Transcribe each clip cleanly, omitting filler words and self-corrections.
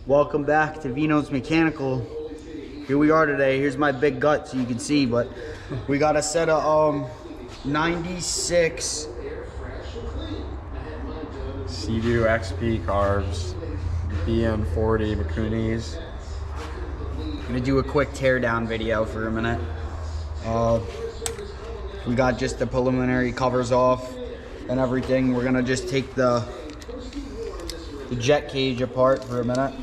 Welcome back to Vino's Mechanical. Here we are today. Here's my big gut so you can see, but we got a set of 96 Sea-Doo XP carbs, BM40 Mikunis. I'm gonna do a quick teardown video for a minute. We got just the preliminary covers off and everything. We're gonna just take the jet cage apart for a minute.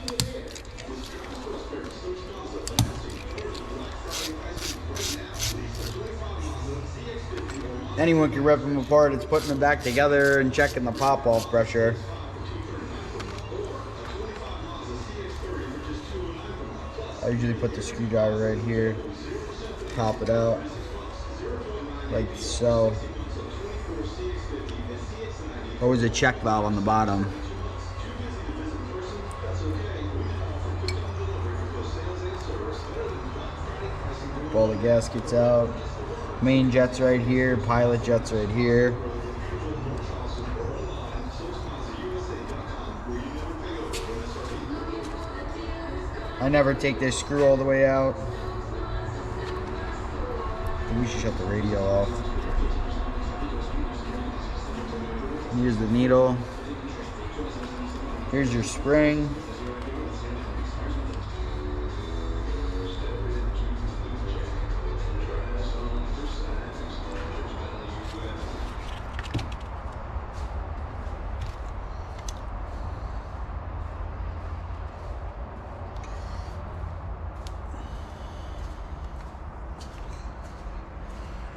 Anyone can rip them apart. It's putting them back together and checking the pop-off pressure. I usually put the screwdriver right here, pop it out, like so. Always a check valve on the bottom. Pull the gaskets out. Main jet's right here, pilot jet's right here. I never take this screw all the way out. We should shut the radio off. Here's the needle. Here's your spring.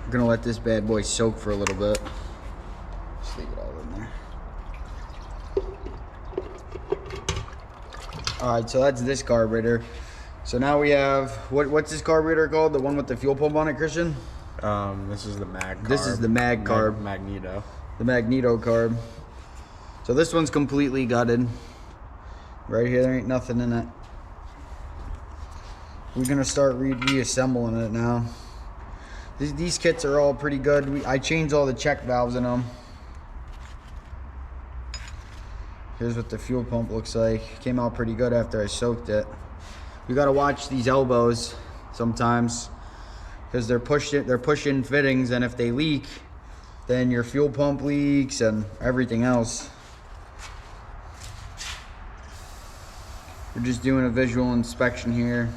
I'm gonna let this bad boy soak for a little bit. Just leave it all in there. Alright, so that's this carburetor. So now we have, what's this carburetor called? The one with the fuel pump on it, Christian? This is the mag carb. This is the mag carb. Magneto. The Magneto carb. So this one's completely gutted. Right here, there ain't nothing in it. We're gonna start reassembling it now. These kits are all pretty good. I changed all the check valves in them. Here's what the fuel pump looks like. Came out pretty good after I soaked it. You gotta watch these elbows sometimes because they're pushing fittings, and if they leak, then your fuel pump leaks and everything else. We're just doing a visual inspection here.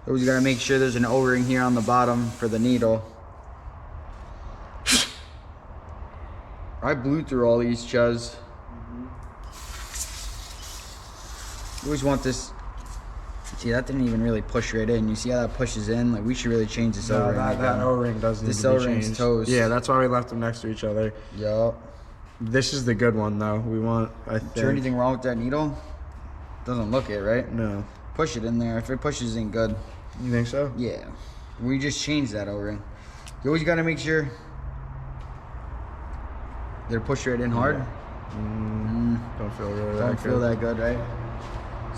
Always gotta make sure there's an O-ring here on the bottom for the needle. I blew through all these, Chuz. You always want this. See, that didn't even really push right in. You see how that pushes in? Like, we should really change this O-ring. That O-ring does need to be changed. This O-ring's toast. Yeah, that's why we left them next to each other. Yup. This is the good one, though. We want, I think. Is there anything wrong with that needle? Doesn't look it, right? No. Push it in there. If it pushes in good. You think so? Yeah. We just changed that O-ring. You always gotta make sure they're pushed right in hard. Yeah. Don't feel really Don't feel that good, right?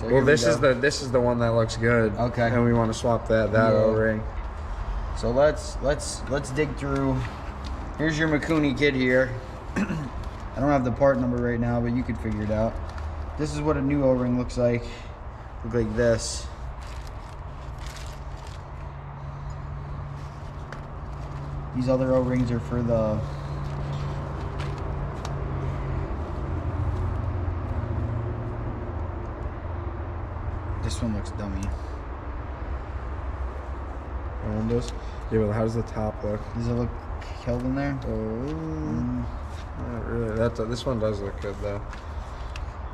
So well, this is the one that looks good. Okay. And we want to swap that O-ring. So let's dig through. Here's your Mikuni kit here. I don't have the part number right now, but you could figure it out. This is what a new O-ring looks like. Look like this. These other O-rings are for the this one looks dummy. And this? Yeah, but how does the top look? Does it look held in there? Not really. This one does look good though.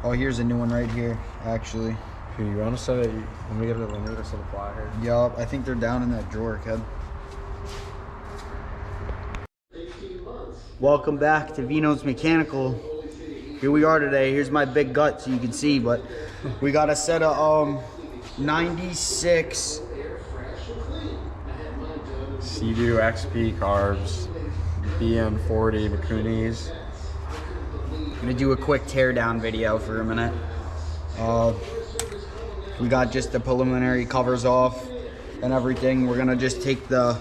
Oh, here's a new one right here, actually. Here, you want to set it? Let me get it. Let me just apply here. Yup, I think they're down in that drawer, kid. Welcome back to Vino's Mechanical. Here we are today. Here's my big gut so you can see, but we got a set of 96 Sea-Doo XP carbs, BM40 Mikunis. I'm gonna do a quick teardown video for a minute. We got just the preliminary covers off and everything. We're gonna just take the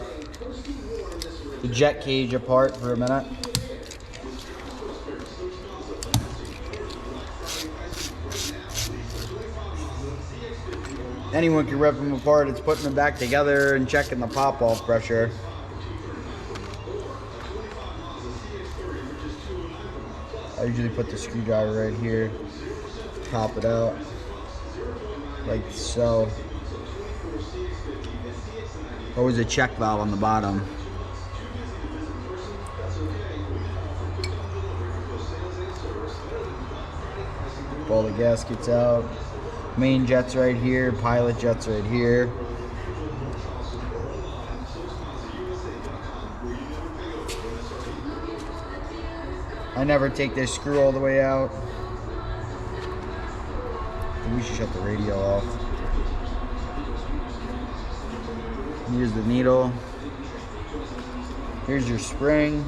jet cage apart for a minute. anyone can rip them apart. It's putting them back together and checking the pop-off pressure. I usually put the screwdriver right here, pop it out, like so. Always a check valve on the bottom. Pull the gaskets out. Main jet's right here, pilot jet's right here. I never take this screw all the way out. We should shut the radio off. Here's the needle. Here's your spring.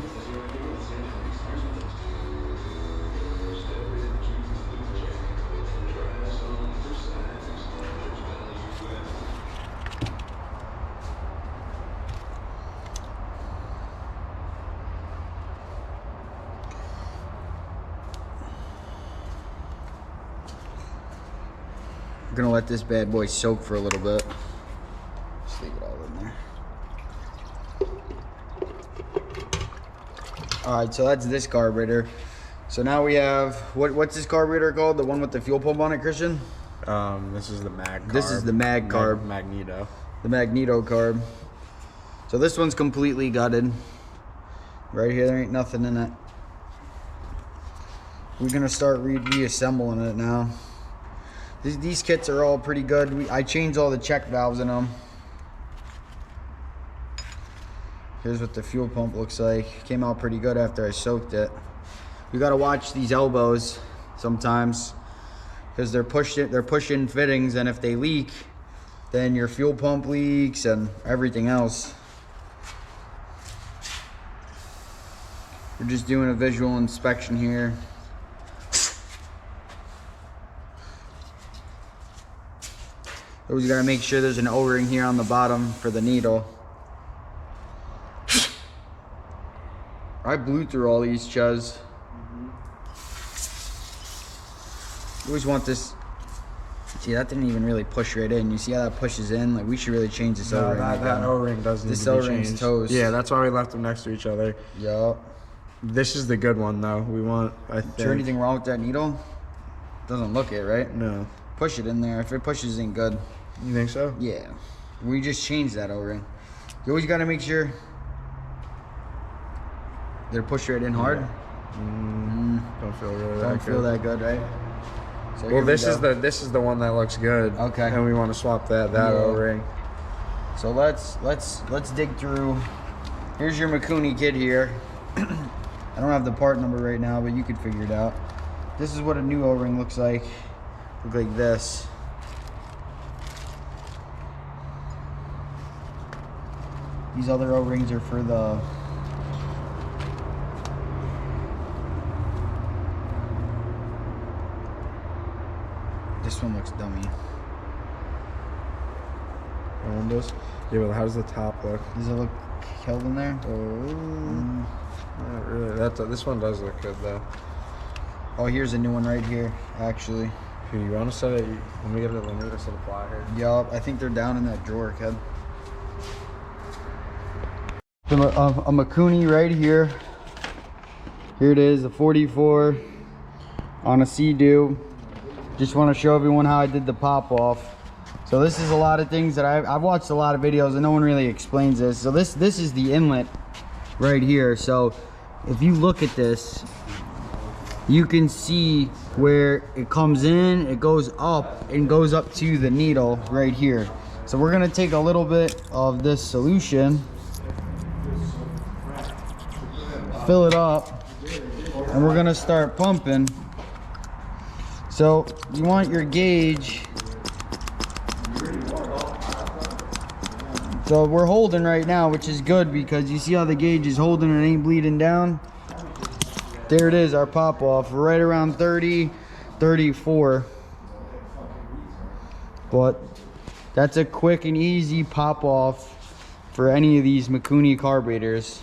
I'm gonna let this bad boy soak for a little bit. Just leave it all in there. Alright, so that's this carburetor. So now we have, what's this carburetor called? The one with the fuel pump on it, Christian? This is the mag carb. This is the mag carb. Magneto. The Magneto carb. So this one's completely gutted. Right here, there ain't nothing in it. We're gonna start reassembling it now. These kits are all pretty good. I changed all the check valves in them. Here's what the fuel pump looks like. Came out pretty good after I soaked it. You gotta watch these elbows sometimes because they're pushing fittings, and if they leak, then your fuel pump leaks and everything else. We're just doing a visual inspection here. Always gotta make sure there's an O-ring here on the bottom for the needle. I blew through all these, Chuz. You always want this. See, that didn't even really push right in. You see how that pushes in? Like, we should really change this O-ring. That O-ring does need to be changed. This O-ring's toast. Yeah, that's why we left them next to each other. Yup. This is the good one, though. We want, I think. Is there anything wrong with that needle? Doesn't look it, right? No. Push it in there. If it pushes in good. You think so? Yeah. We just changed that O-ring. You always gotta make sure they're pushed right in hard. Yeah. Don't feel really Don't feel that good, right? So well, this is the one that looks good. Okay. And we want to swap that Yeah. O-ring. So let's dig through. Here's your Mikuni kit here. I don't have the part number right now, but you could figure it out. This is what a new O-ring looks like. Look like this. These other O-rings are for the this one looks dummy. One does? Yeah, but how does the top look? Does it look killed in there? Not really. This one does look good though. Oh, here's a new one right here, actually. Here, you want to set it? Let me get it. Let me just set a ply here. Yup, I think they're down in that drawer, kid. So, a Mikuni right here. Here it is, a 44 on a Sea-Doo. Just want to show everyone how I did the pop off. So this is a lot of things that I've watched a lot of videos and no one really explains this. So this is the inlet right here. So if you look at this, you can see where it comes in, it goes up and goes up to the needle right here. So we're gonna take a little bit of this solution, fill it up, and we're gonna start pumping. So you want your gauge. So we're holding right now, which is good because you see how the gauge is holding and it ain't bleeding down. There it is, our pop off. We're right around 30, 34. But that's a quick and easy pop off for any of these Mikuni carburetors.